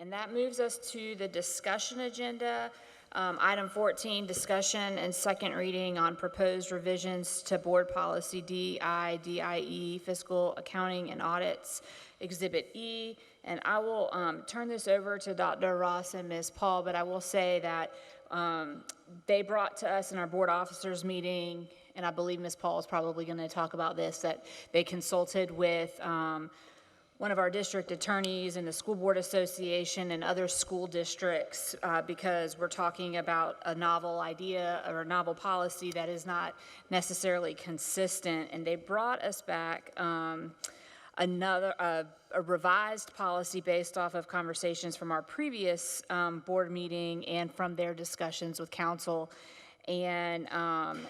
And that moves us to the discussion agenda. Item 14, discussion and second reading on proposed revisions to Board Policy DIDIE, Fiscal Accounting and Audits, Exhibit E. And I will turn this over to Dr. Ross and Ms. Paul, but I will say that they brought to us in our board officers meeting, and I believe Ms. Paul is probably going to talk about this, that they consulted with one of our district attorneys and the School Board Association and other school districts because we're talking about a novel idea or a novel policy that is not necessarily consistent. And they brought us back a revised policy based off of conversations from our previous board meeting and from their discussions with council. And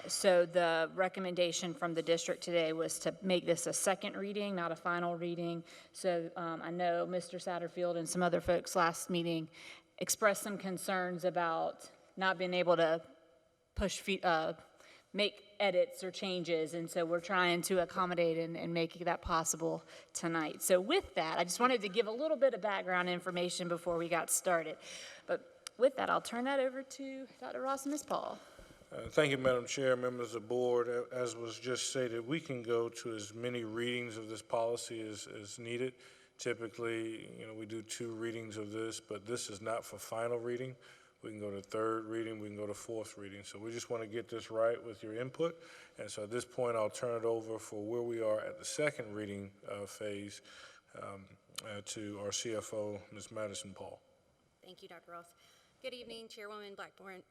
so the recommendation from the district today was to make this a second reading, not a final reading. So I know Mr. Satterfield and some other folks last meeting expressed some concerns about not being able to make edits or changes. And so we're trying to accommodate and make that possible tonight. So with that, I just wanted to give a little bit of background information before we got started. But with that, I'll turn that over to Dr. Ross and Ms. Paul. Thank you, Madam Chair, members of the board. As was just stated, we can go to as many readings of this policy as needed. Typically, we do 2 readings of this, but this is not for final reading. We can go to third reading, we can go to fourth reading. So we just want to get this right with your input. And so at this point, I'll turn it over for where we are at the second reading phase to our CFO, Ms. Madison Paul. Thank you, Dr. Ross. Good evening, Chairwoman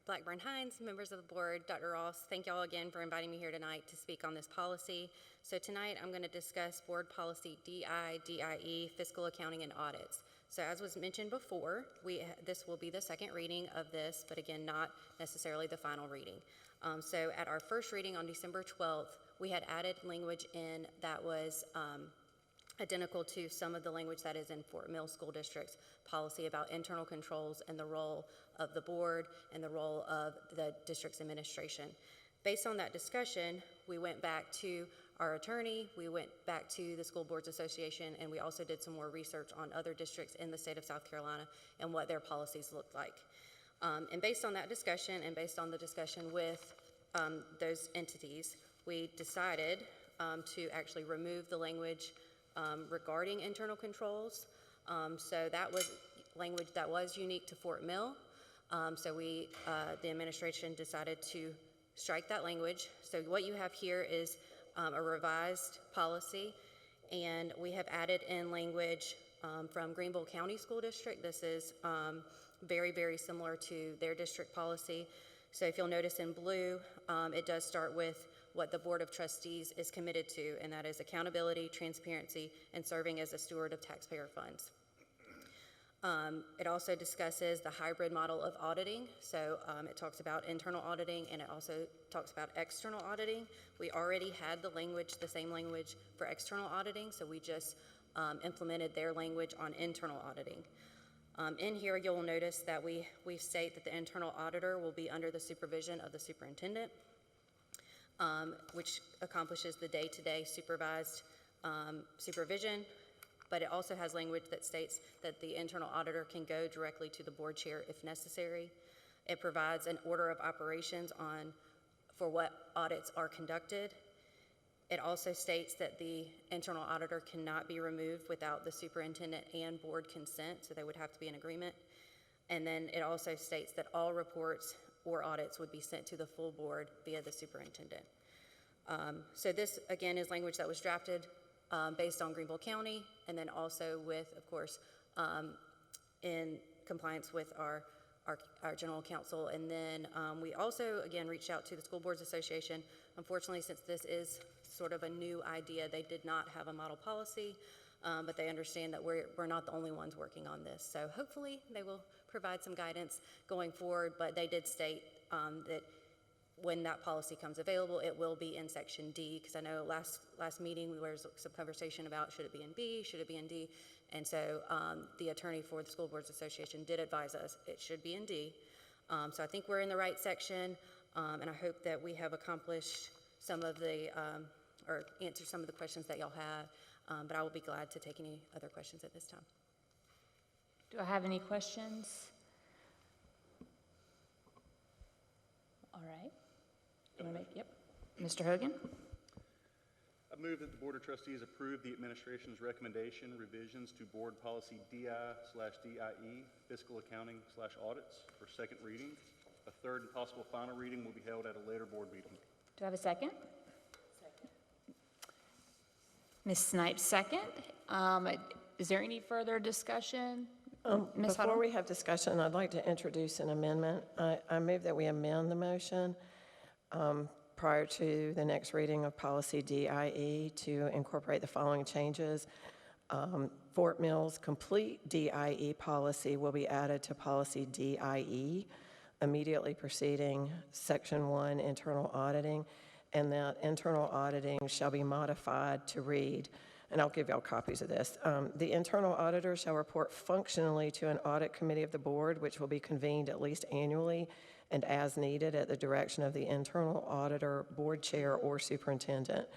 Blackburn-Hines, members of the board, Dr. Ross. Thank you all again for inviting me here tonight to speak on this policy. So tonight I'm going to discuss Board Policy DIDIE, Fiscal Accounting and Audits. So as was mentioned before, this will be the second reading of this, but again, not necessarily the final reading. So at our first reading on December 12th, we had added language in that was identical to some of the language that is in Fort Mill School District's policy about internal controls and the role of the board and the role of the district's administration. Based on that discussion, we went back to our attorney, we went back to the School Boards Association, and we also did some more research on other districts in the state of South Carolina and what their policies looked like. And based on that discussion and based on the discussion with those entities, we decided to actually remove the language regarding internal controls. So that was language that was unique to Fort Mill. So the administration decided to strike that language. So what you have here is a revised policy, and we have added in language from Greenville County School District. This is very, very similar to their district policy. So if you'll notice in blue, it does start with what the Board of Trustees is committed to, and that is accountability, transparency, and serving as a steward of taxpayer funds. It also discusses the hybrid model of auditing. So it talks about internal auditing, and it also talks about external auditing. We already had the same language for external auditing, so we just implemented their language on internal auditing. In here, you'll notice that we state that the internal auditor will be under the supervision of the superintendent, which accomplishes the day-to-day supervised supervision. But it also has language that states that the internal auditor can go directly to the board chair if necessary. It provides an order of operations for what audits are conducted. It also states that the internal auditor cannot be removed without the superintendent and board consent, so they would have to be in agreement. And then it also states that all reports or audits would be sent to the full board via the superintendent. So this, again, is language that was drafted based on Greenville County, and then also with, of course, in compliance with our general counsel. And then we also, again, reached out to the School Boards Association. Unfortunately, since this is sort of a new idea, they did not have a model policy, but they understand that we're not the only ones working on this. So hopefully they will provide some guidance going forward, but they did state that when that policy comes available, it will be in Section D, because I know last meeting there was some conversation about should it be in B, should it be in D, and so the attorney for the School Boards Association did advise us it should be in D. So I think we're in the right section, and I hope that we have accomplished some of the, or answered some of the questions that y'all had, but I will be glad to take any other questions at this time. Do I have any questions? All right. You wanna make, yep. Mr. Hogan? I move that the Board of Trustees approve the administration's recommendation revisions to Board Policy DI/DIE, Fiscal Accounting/Audits for second reading. A third and possible final reading will be held at a later board meeting. Do I have a second? Second. Ms. Snipes, second. Is there any further discussion? Ms. Before Huddle? we have discussion, I'd like to introduce an amendment. I move that we amend the motion prior to the next reading of policy DIE to incorporate the following changes. Fort Mill's complete DIE policy will be added to policy DIE, immediately preceding Section 1, internal auditing, and that internal auditing shall be modified to read, and I'll give y'all copies of this. The internal auditor shall report functionally to an audit committee of the board, which will be convened at least annually and as needed at the direction of the internal auditor, board chair, or superintendent.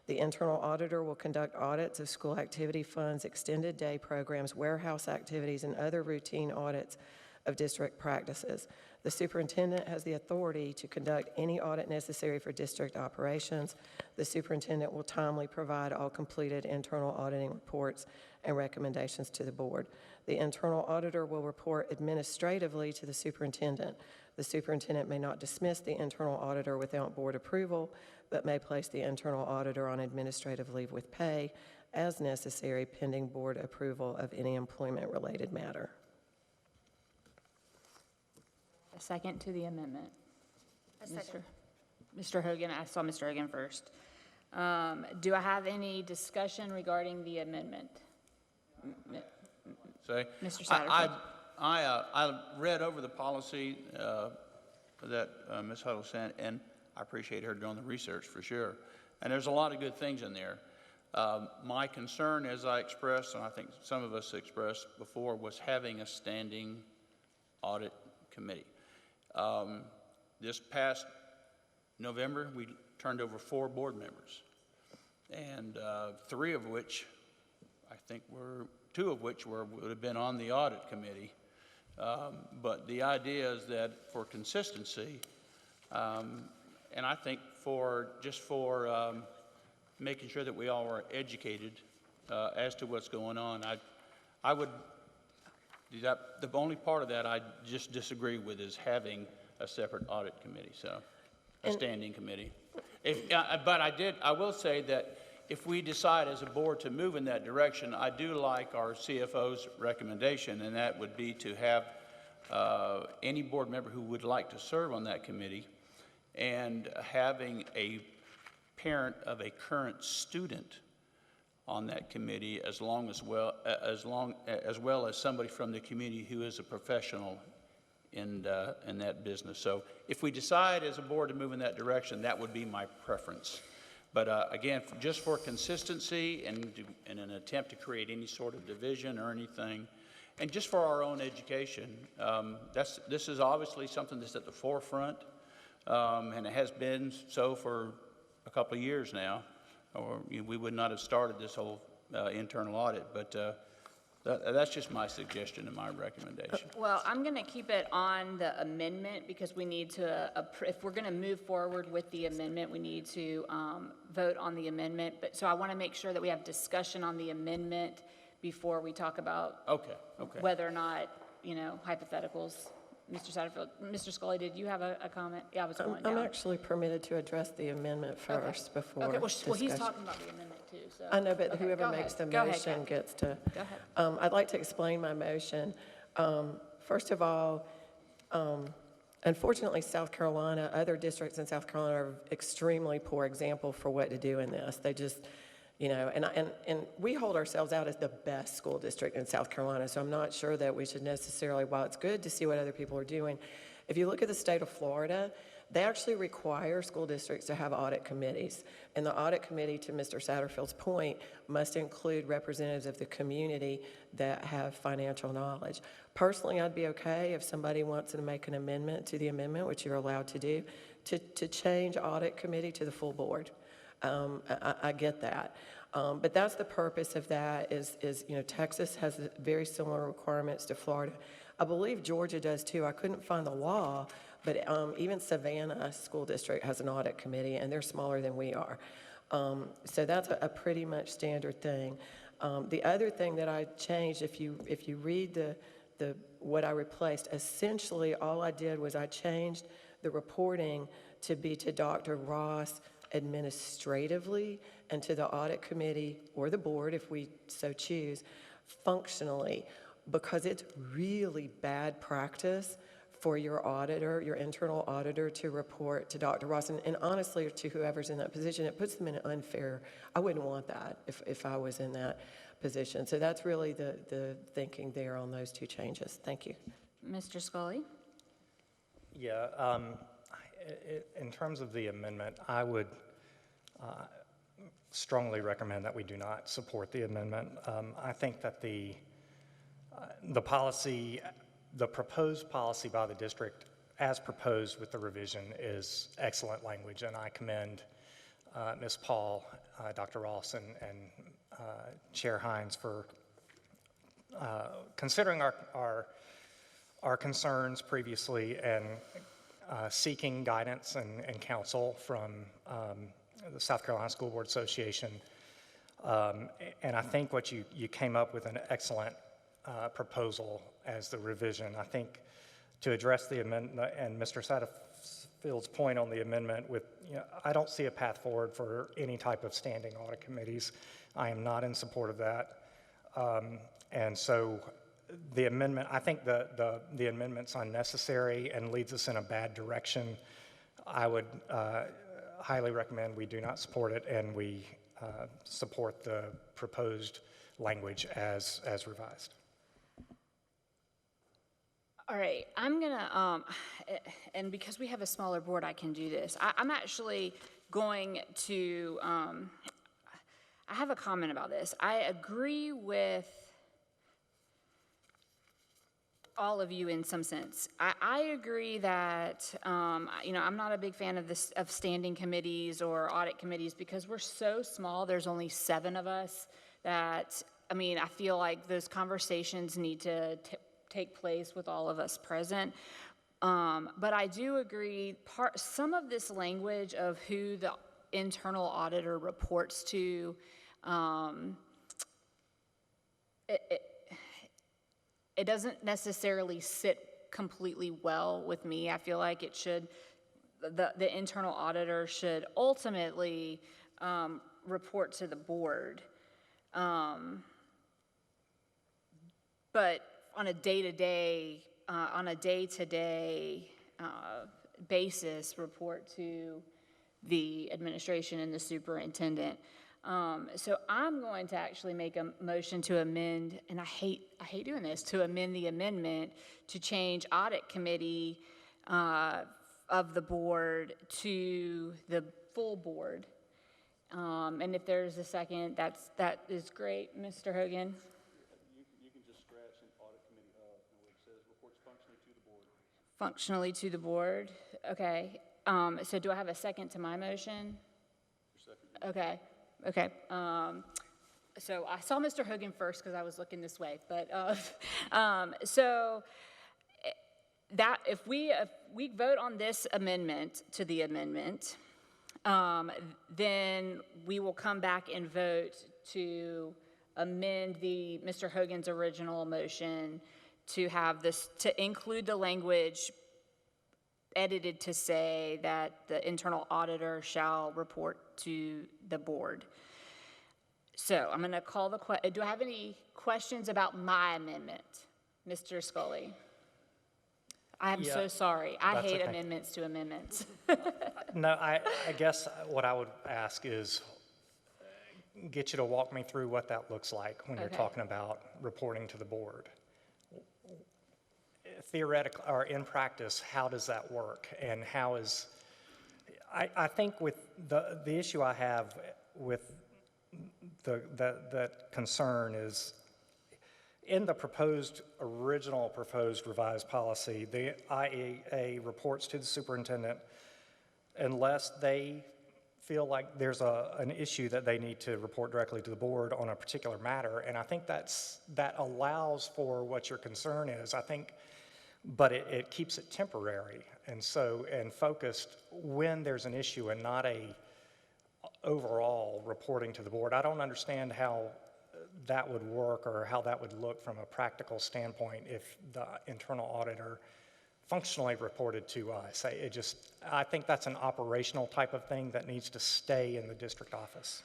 The internal auditor will conduct audits of school activity funds, extended day programs, warehouse activities, and other routine audits of district practices. The superintendent has the authority to conduct any audit necessary for district operations. The superintendent will timely provide all completed internal auditing reports and recommendations to the board. The internal auditor will report administratively to the superintendent. The superintendent may not dismiss the internal auditor without board approval, but may place the internal auditor on administrative leave with pay as necessary pending board approval of any employment-related matter. A second to the amendment. A second. Mr. Hogan, I saw Mr. Hogan first. Do I have any discussion regarding the amendment? Say, Mr. Satterfield. I read over the policy that Ms. Huddle sent, and I appreciate her doing the research for sure. And there's a lot of good things in there. My concern, as I expressed, and I think some of us expressed before, was having a standing audit committee. This past November, we turned over 4 board members, and 3 of which, I think were, 2 of which would have been on the audit committee. But the idea is that for consistency, and I think for making sure that we all are educated as to what's going on, I would. The only part of that I just disagree with is having a separate audit committee, so a standing committee. But I will say that if we decide as a board to move in that direction, I do like our CFO's recommendation, and that would be to have any board member who would like to serve on that committee, and having a parent of a current student on that committee, as well as somebody from the community who is a professional in that business. So if we decide as a board to move in that direction, that would be my preference. But again, just for consistency and in an attempt to create any sort of division or anything, and just for our own education, this is obviously something that's at the forefront, and it has been so for a couple of years now, or we would not have started this whole internal audit. But that's just my suggestion and my recommendation. Well, I'm going to keep it on the amendment because we need to, if we're going to move forward with the amendment, we need to vote on the amendment. But so I want to make sure that we have discussion on the amendment before we talk about Okay. whether or not, hypotheticals. Mr. Satterfield, Mr. Scully, did you have a comment? Yeah, I was going down. I'm actually permitted to address the amendment first before Okay, well, he's discussion. talking about the amendment too, so. I know, but Okay, whoever go makes the ahead. Go ahead, motion Kathy. gets to. Go ahead. I'd like to explain my motion. First of all, unfortunately, South Carolina, other districts in South Carolina are extremely poor example for what to do in this. They just, and we hold ourselves out as the best school district in South Carolina, so I'm not sure that we should necessarily, while it's good to see what other people are doing, if you look at the state of Florida, they actually require school districts to have audit committees. And the audit committee, to Mr. Satterfield's point, must include representatives of the community that have financial knowledge. Personally, I'd be okay if somebody wants to make an amendment to the amendment, which you're allowed to do, to change audit committee to the full board. I get that. But that's the purpose of that is, you know, Texas has very similar requirements to Florida. I believe Georgia does too. I couldn't find the law, but even Savannah School District has an audit committee, and they're smaller than we are. So that's a pretty much standard thing. The other thing that I changed, if you read what I replaced, essentially all I did was I changed the reporting to be to Dr. Ross administratively and to the audit committee or the board, if we so choose, functionally, because it's really bad practice for your auditor, your internal auditor, to report to Dr. Ross, and honestly, to whoever's in that position. It puts them in an unfair, I wouldn't want that if I was in that position. So that's really the thinking there on those two changes. Thank you. Mr. Scully? Yeah, in terms of the amendment, I would strongly recommend that we do not support the amendment. I think that the policy, the proposed policy by the district, as proposed with the revision, is excellent language, and I commend Ms. Paul, Dr. Ross, and Chair Hines for considering our concerns previously and seeking guidance and counsel from the South Carolina School Board Association. And I think what you came up with an excellent proposal as the revision. I think to address the amendment and Mr. Satterfield's point on the amendment with, I don't see a path forward for any type of standing audit committees. I am not in support of that. And so the amendment, I think the amendment's unnecessary and leads us in a bad direction. I would highly recommend we do not support it, and we support the proposed language as revised. All right, I'm gonna, and because we have a smaller board, I can do this. I'm actually going to, I have a comment about this. I agree with all of you in some sense. I agree that, I'm not a big fan of standing committees or audit committees because we're so small, there's only 7 of us, that, I feel like those conversations need to take place with all of us present. But I do agree, some of this language of who the internal auditor reports to, it doesn't necessarily sit completely well with me. I feel like it should, the internal auditor should ultimately report to the board. But on a day-to-day basis, report to the administration and the superintendent. So I'm going to actually make a motion to amend, and I hate doing this, to amend the amendment to change audit committee of the board to the full board. And if there's a second, that is great, Mr. Hogan. You can just scratch an audit committee of, where it says reports functionally to the board. Functionally to the board, okay. So do I have a second to my motion? Okay. Okay, so I saw Mr. Hogan first because I was looking this way, but, so that if we vote on this amendment to the amendment, then we will come back and vote to amend Mr. Hogan's original motion to have this, to include the language edited to say that the internal auditor shall report to the board. So I'm going to call the question. Do I have any questions about my amendment, Mr. Scully? I'm so sorry. I hate okay. amendments to amendments. No, I guess what I would ask is get you to walk me through what that looks like when you're talking about reporting to the board. Theoretically, or in practice, how does that work? And how is, I think with the issue I have with that concern is in the original proposed revised policy, the IEA reports to the superintendent unless they feel like there's an issue that they need to report directly to the board on a particular matter, and I think that allows for what your concern is, I think, but it keeps it temporary and focused when there's an issue and not a overall reporting to the board. I don't understand how that would work or how that would look from a practical standpoint if the internal auditor functionally reported to us. I think that's an operational type of thing that needs to stay in the district office.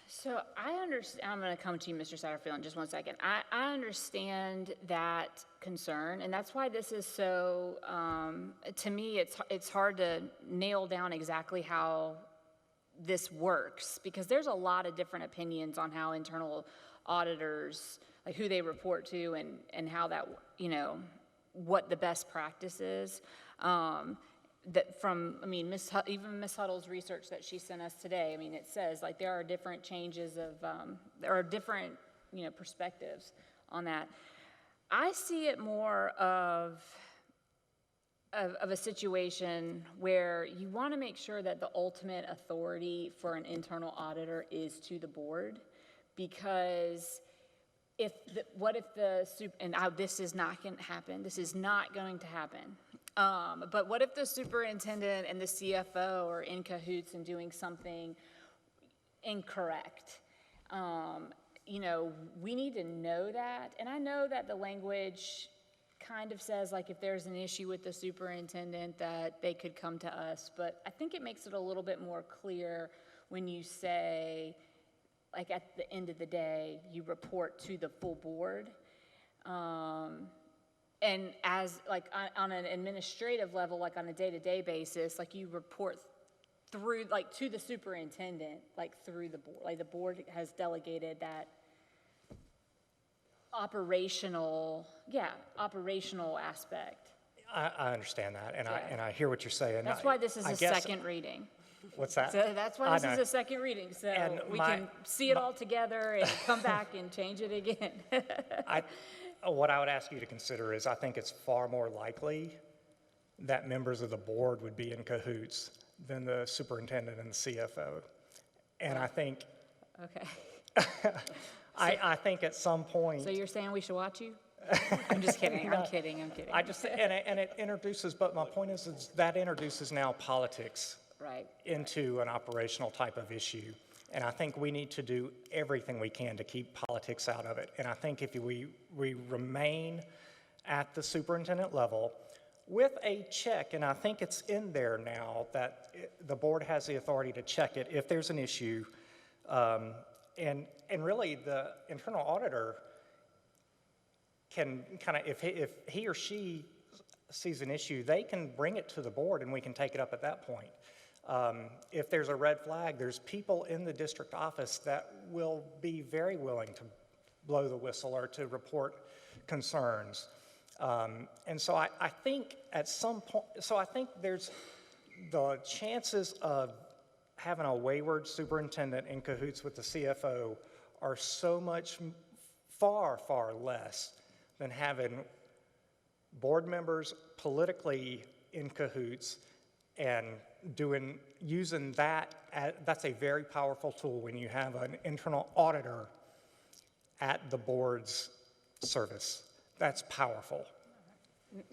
So I understand, I'm going to come to you, Mr. Satterfield, in just one second. I understand that concern, and that's why this is so, to me, it's hard to nail down exactly how this works, because there's a lot of different opinions on how internal auditors, like who they report to and how that, what the best practice is. Even Ms. Huddle's research that she sent us today, it says like there are different changes there are different, perspectives on that. I see it more of a situation where you want to make sure that the ultimate authority for an internal auditor is to the board, because this is not going to happen. This is not going to happen. But what if the superintendent and the CFO are in cahoots and doing something incorrect? We need to know that. And I know that the language kind of says, like, if there's an issue with the superintendent, that they could come to us. But I think it makes it a little bit more clear when you say, like, at the end of the day, you report to the full board. And as, like, on an administrative level, like on a day-to-day basis, like you report through, like, to the superintendent, like through the board. Like the board has delegated that operational aspect. I understand that, and I hear what you're saying. That's why this is a second reading. What's that? So that's why this is a second reading, so And we can see it all together and come back and change it again. What I would ask you to consider is I think it's far more likely that members of the board would be in cahoots than the superintendent and the CFO. And I think, Okay. I think at some point. So you're saying we should watch you? I'm just kidding. I'm kidding. And it introduces, but my point is that introduces now politics right into an operational type of issue. And I think we need to do everything we can to keep politics out of it. And I think if we remain at the superintendent level with a check, and I think it's in there now that the board has the authority to check it if there's an issue. And really the internal auditor can kind of, if he or she sees an issue, they can bring it to the board and we can take it up at that point. If there's a red flag, there's people in the district office that will be very willing to blow the whistle or to report concerns. And so I think at some point, I think there's the chances of having a wayward superintendent in cahoots with the CFO are so much far, far less than having board members politically in cahoots and using that. That's a very powerful tool when you have an internal auditor at the board's service. That's powerful.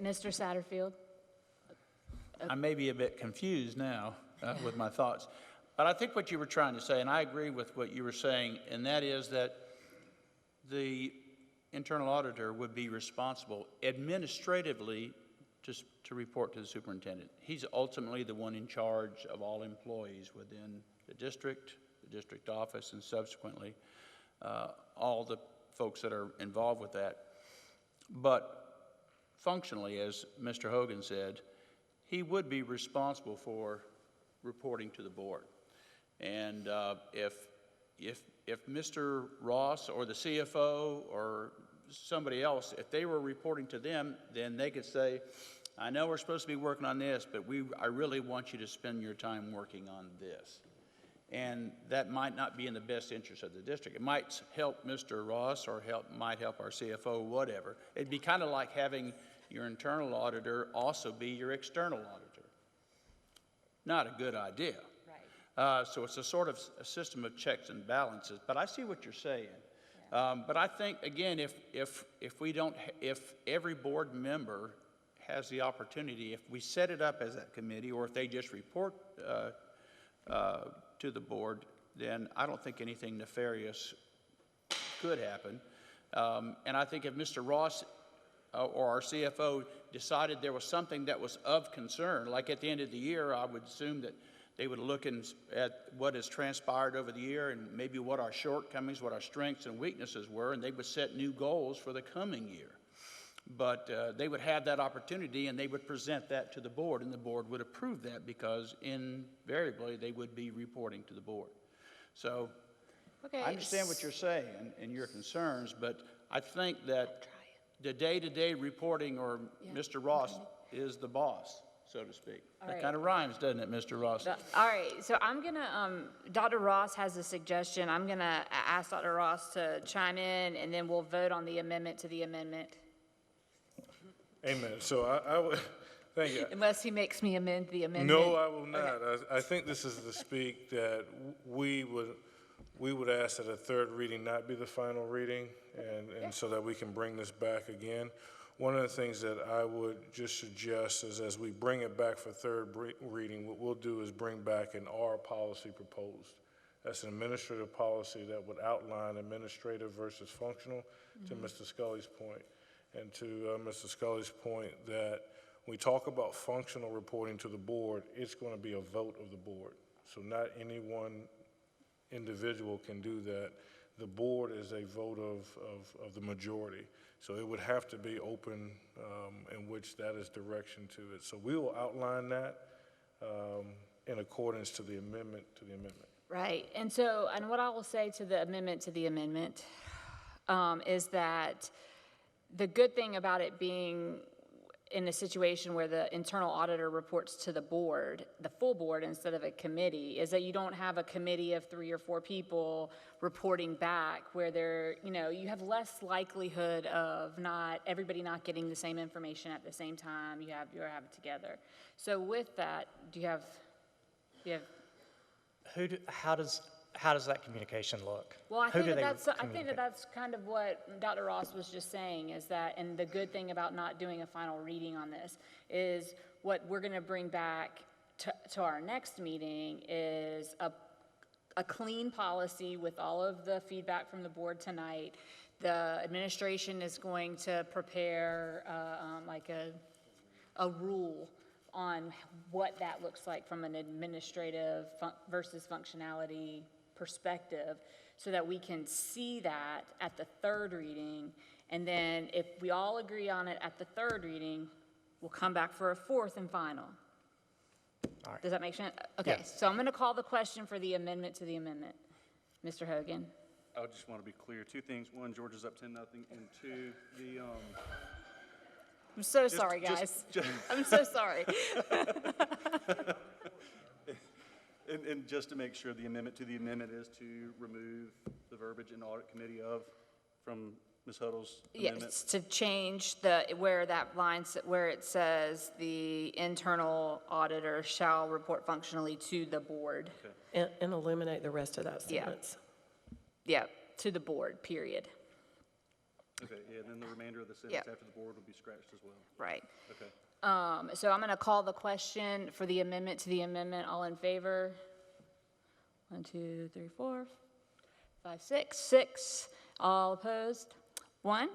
Mr. Satterfield? I may be a bit confused now with my thoughts, but I think what you were trying to say, and I agree with what you were saying, and that is that the internal auditor would be responsible administratively to report to the superintendent. He's ultimately the one in charge of all employees within the district office, and subsequently all the folks that are involved with that. But functionally, as Mr. Hogan said, he would be responsible for reporting to the board. And if Mr. Ross or the CFO or somebody else, if they were reporting to them, then they could say, I know we're supposed to be working on this, but I really want you to spend your time working on this. And that might not be in the best interest of the district. It might help Mr. Ross or might help our CFO, whatever. It'd be kind of like having your internal auditor also be your external auditor. Not a good idea. So it's a sort of a system of checks and balances, but I see what you're saying. But I think, again, if every board member has the opportunity, if we set it up as a committee, or if they just report to the board, then I don't think anything nefarious could happen. And I think if Mr. Ross or our CFO decided there was something that was of concern, like at the end of the year, I would assume that they would look at what has transpired over the year and maybe what our shortcomings, what our strengths and weaknesses were, and they would set new goals for the coming year. But they would have that opportunity, and they would present that to the board, and the board would approve that because invariably they would be reporting to the board. So Okay. I understand what you're saying and your concerns, but I think that the day-to-day reporting, or Mr. Ross is the boss, so to speak. That right. kind of rhymes, doesn't it, Mr. Ross? All right, so I'm gonna, Dr. Ross has a suggestion. I'm gonna ask Dr. Ross to chime in, and then we'll vote on the amendment to the amendment, Amen. So I would, thank you. unless he makes me amend the amendment. No, I will not. I think this is the speak that we would ask that a third reading not be the final reading, and so that we can bring this back again. One of the things that I would just suggest is, as we bring it back for third reading, what we'll do is bring back an R policy proposed. That's an administrative policy that would outline administrative versus functional, to Mr. Scully's point. And to Mr. Scully's point, that when we talk about functional reporting to the board, it's going to be a vote of the board. So not any one individual can do that. The board is a vote of the majority. So it would have to be open, in which that is direction to it. So we will outline that in accordance to the amendment Right, and so, and what I will say to the amendment is that the good thing about it being in a situation where the internal auditor reports to the board, the full board instead of a committee, is that you don't have a committee of 3 or 4 people reporting back where they're, you have less likelihood of everybody not getting the same information at the same time. You have it together. So with that, do you have How does that communication look? Well, I Who think do they that's communicate? kind of what Dr. Ross was just saying, is that, and the good thing about not doing a final reading on this is what we're going to bring back to our next meeting is a clean policy with all of the feedback from the board tonight. The administration is going to prepare like a rule on what that looks like from an administrative versus functionality perspective, so that we can see that at the third reading. And then if we all agree on it at the third reading, we'll come back for a fourth and final. All right. Does that make sense? Okay, Yes. so I'm going to call the question for the amendment to the amendment. Mr. Hogan? I just want to be clear. 2 things. 1, George is up 10-0, and 2, the I'm so sorry, guys. I'm so sorry. And just to make sure, the amendment to the amendment is to remove the verbiage in audit committee from Ms. Huddle's amendment? Yes, to change where it says the internal auditor shall report functionally to the board. Okay. And eliminate the rest of that Yeah. sentence. Yeah, to the board, period. Okay, yeah, then the remainder of the sentence Yeah. after the board will be scratched as well. Right. Okay. So I'm going to call the question for the amendment to the amendment. All in favor? 1, 2, 3, 4, 5, 6. 6. All opposed? 1.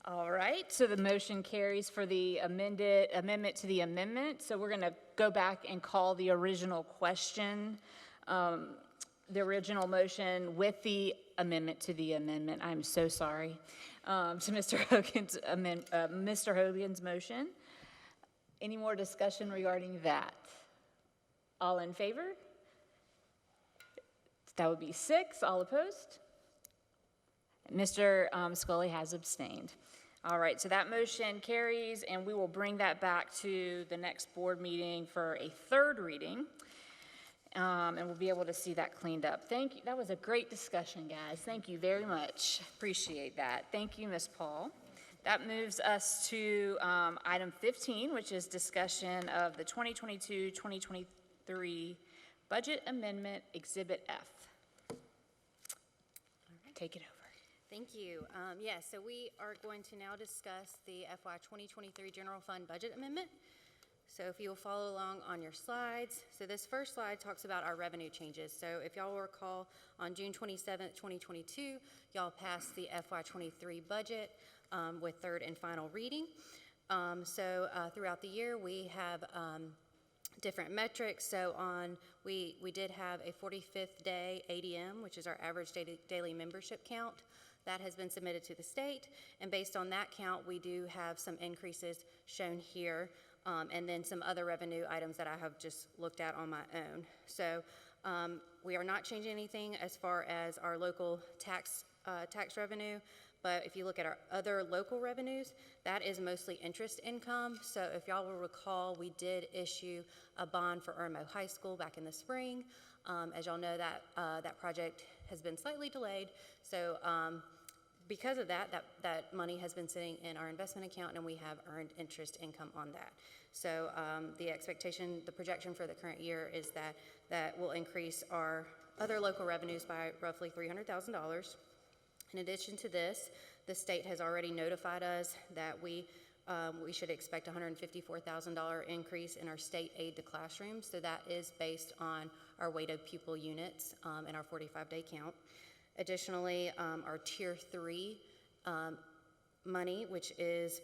All right, so the motion carries for the amendment to the amendment. So we're going to go back and call the original question, the original motion with the amendment to the amendment. I'm so sorry. To Mr. Hogan's motion. Any more discussion regarding that? All in favor? That would be 6. All opposed? Mr. Scully has abstained. All right, so that motion carries, and we will bring that back to the next board meeting for a third reading. And we'll be able to see that cleaned up. Thank you. That was a great discussion, guys. Thank you very much. Appreciate that. Thank you, Ms. Paul. That moves us to item 15, which is discussion of the 2022-2023 Budget Amendment Exhibit F. Take it over. Thank you. Yes, so we are going to now discuss the FY 2023 General Fund Budget Amendment. So if you'll follow along on your slides. So this first slide talks about our revenue changes. So if y'all will recall, on June 27th, 2022, y'all passed the FY 23 budget with third and final reading. Throughout the year, we have different metrics. So we did have a 45th day ADM, which is our average daily membership count. That has been submitted to the state, and based on that count, we do have some increases shown here, and then some other revenue items that I have just looked at on my own. So we are not changing anything as far as our local tax revenue, but if you look at our other local revenues, that is mostly interest income. So if y'all will recall, we did issue a bond for Irmo High School back in the spring. As y'all know, that project has been slightly delayed. So because of that money has been sitting in our investment account, and we have earned interest income on that. So the expectation, the projection for the current year is that will increase our other local revenues by roughly $300,000. In addition to this, the state has already notified us that we should expect a $154,000 increase in our state aid to classrooms. So that is based on our weighted pupil units and our 45-day count. Additionally, our Tier 3 money, which is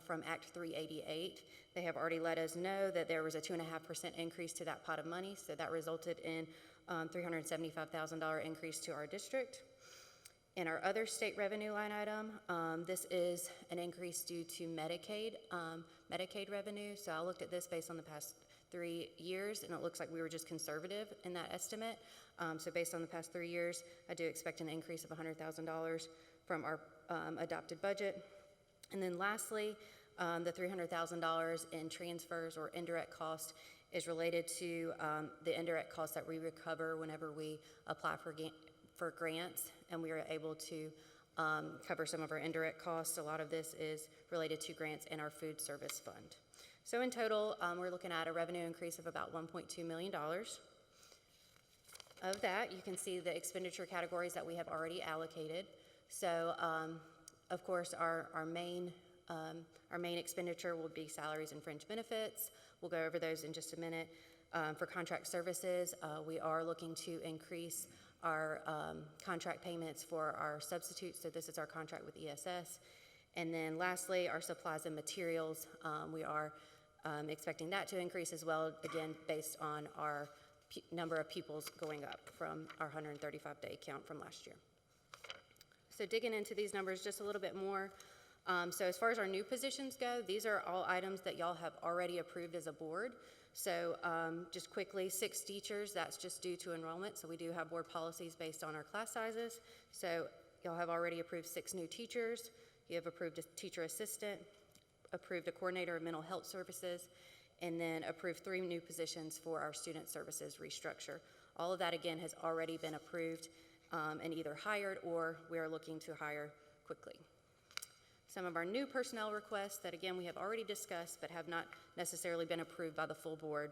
from Act 388, they have already let us know that there was a 2.5% increase to that pot of money. So that resulted in $375,000 increase to our district. In our other state revenue line item, this is an increase due to Medicaid revenue. So I looked at this based on the past 3 years, and it looks like we were just conservative in that estimate. So based on the past 3 years, I do expect an increase of $100,000 from our adopted budget. And then lastly, the $300,000 in transfers or indirect cost is related to the indirect costs that we recover whenever we apply for grants, and we are able to cover some of our indirect costs. A lot of this is related to grants in our food service fund. So in total, we're looking at a revenue increase of about $1.2 million. Of that, you can see the expenditure categories that we have already allocated. So, of course, our main expenditure will be salaries and fringe benefits. We'll go over those in just a minute. For contract services, we are looking to increase our contract payments for our substitutes. So this is our contract with ESS. And then lastly, our supplies and materials, we are expecting that to increase as well, again, based on our number of pupils going up from our 135-day count from last year. So digging into these numbers just a little bit more. So as far as our new positions go, these are all items that y'all have already approved as a board. So just quickly, 6 teachers, that's just due to enrollment. So we do have board policies based on our class sizes. So y'all have already approved 6 new teachers. You have approved a teacher assistant, approved a coordinator of mental health services, and then approved 3 new positions for our student services restructure. All of that, again, has already been approved and either hired or we are looking to hire quickly. Some of our new personnel requests that, again, we have already discussed but have not necessarily been approved by the full board.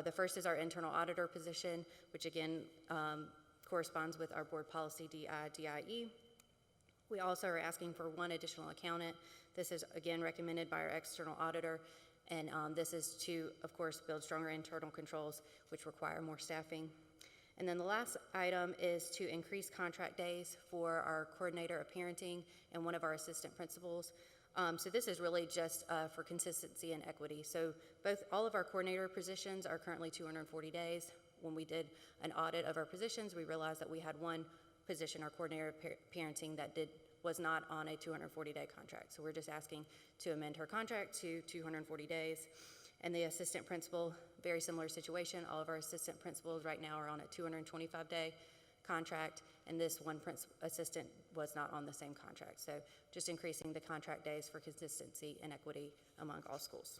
The first is our internal auditor position, which, again, corresponds with our board policy DI/DIE. We also are asking for 1 additional accountant. This is, again, recommended by our external auditor, and this is to, of course, build stronger internal controls, which require more staffing. And then the last item is to increase contract days for our coordinator of parenting and one of our assistant principals. So this is really just for consistency and equity. So all of our coordinator positions are currently 240 days. When we did an audit of our positions, we realized that we had 1 position, our coordinator of parenting, that was not on a 240-day contract. So we're just asking to amend her contract to 240 days. And the assistant principal, very similar situation. All of our assistant principals right now are on a 225-day contract, and this one assistant was not on the same contract. So just increasing the contract days for consistency and equity among all schools.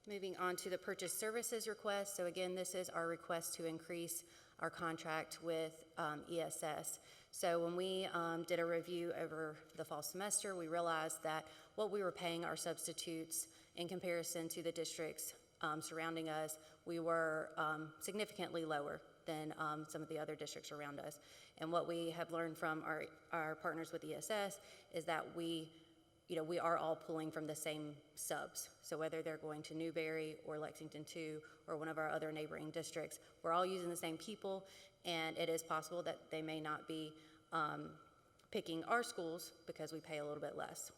Moving on to the purchase services request. So again, this is our request to increase our contract with ESS. So when we did a review over the fall semester, we realized that what we were paying our substitutes in comparison to the district's surrounding us, we were significantly lower than some of the other districts around us. And what we have learned from our partners with ESS is that we are all pulling from the same subs. So whether they're going to Newberry or Lexington 2 or one of our other neighboring districts, we're all using the same people, and it is possible that they may not be picking our schools because we pay a little bit less.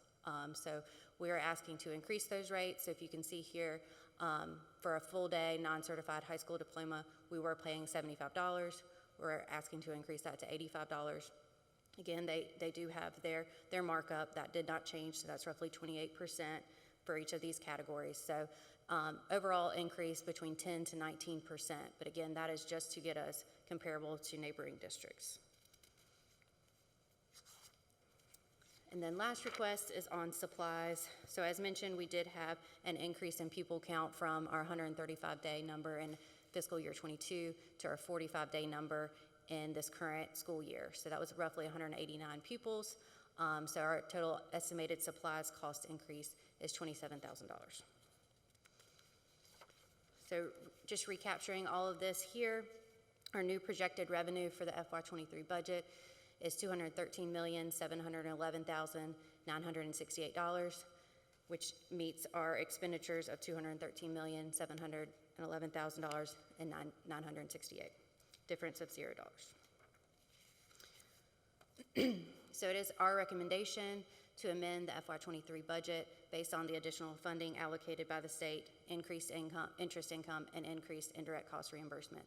So we are asking to increase those rates. So if you can see here, for a full day non-certified high school diploma, we were paying $75. We're asking to increase that to $85. Again, they do have their markup. That did not change, so that's roughly 28% for each of these categories. So overall increase between 10 to 19%. But again, that is just to get us comparable to neighboring districts. And then last request is on supplies. So as mentioned, we did have an increase in pupil count from our 135-day number in fiscal year 22 to our 45-day number in this current school year. So that was roughly 189 pupils. So our total estimated supplies cost increase is $27,000. So just recapturing all of this here, our new projected revenue for the FY23 budget is $213,711,968, which meets our expenditures of $213,711,968, difference of $0. So it is our recommendation to amend the FY23 budget based on the additional funding allocated by the state, increased income, interest income, and increased indirect cost reimbursement.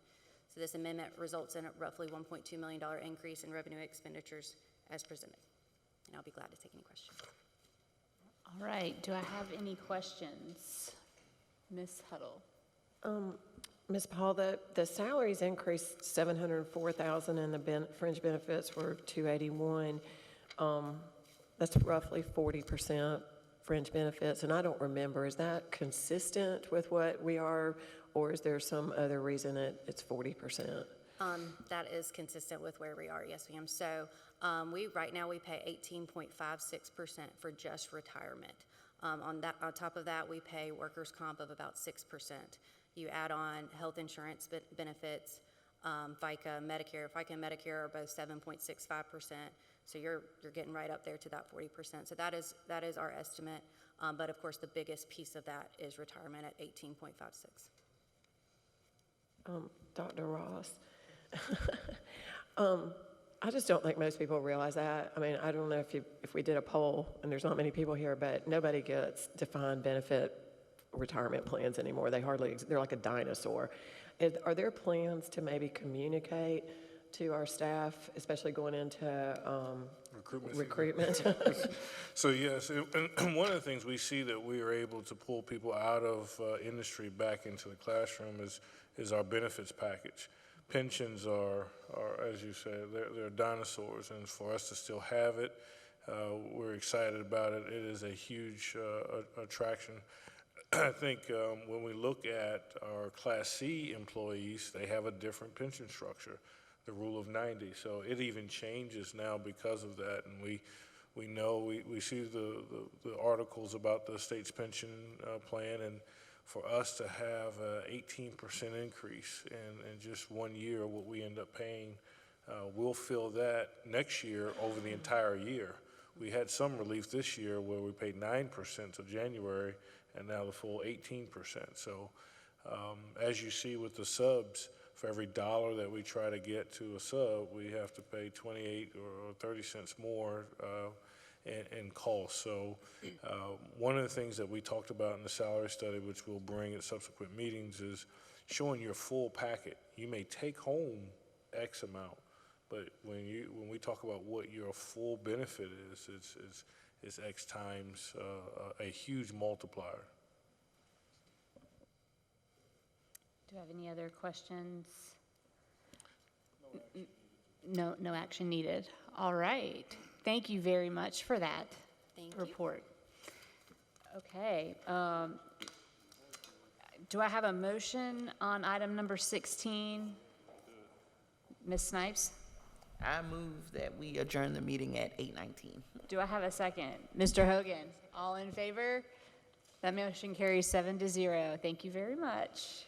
So this amendment results in a roughly $1.2 million increase in revenue expenditures as presented. And I'll be glad to take any questions. All right, do I have any questions? Ms. Huddle? Ms. Paul, the salaries increased $704,000 and the fringe benefits were $281,000. That's roughly 40% fringe benefits, and I don't remember, is that consistent with what we are, or is there some other reason it's 40%? That is consistent with where we are, yes ma'am. So right now we pay 18.56% for just retirement. On top of that, we pay workers' comp of about 6%. You add on health insurance benefits, FICA, Medicare. FICA and Medicare are both 7.65%. So you're getting right up there to that 40%. So that is our estimate. But of course, the biggest piece of that is retirement at 18.56. Dr. Ross, I just don't think most people realize that. I mean, I don't know if we did a poll, and there's not many people here, but nobody gets defined benefit retirement plans anymore. They're like a dinosaur. Are there plans to maybe communicate to our staff, especially going into recruitment? So yes, and one of the things we see that we are able to pull people out of industry back into the classroom is our benefits package. Pensions are as you said, they're dinosaurs, and for us to still have it, we're excited about it. It is a huge attraction. I think when we look at our Class C employees, they have a different pension structure, the rule of 90. So it even changes now because of that. And we know, we see the articles about the state's pension plan, and for us to have an 18% increase in just 1 year, what we end up paying, we'll feel that next year over the entire year. We had some relief this year where we paid 9% till January, and now the full 18%. So as you see with the subs, for every dollar that we try to get to a sub, we have to pay 28 or 30 cents more in cost. So one of the things that we talked about in the salary study, which we'll bring at subsequent meetings, is showing your full packet. You may take home X amount, but when we talk about what your full benefit is, it's X times a huge multiplier. Do you have any other questions? No action needed. All right. Thank you very much for that report. Okay. Do I have a motion on item number 16? Ms. Snipes? I move that we adjourn the meeting at 8:19. Do I have a second? Mr. Hogan? All in favor? That motion carries 7-0. Thank you very much.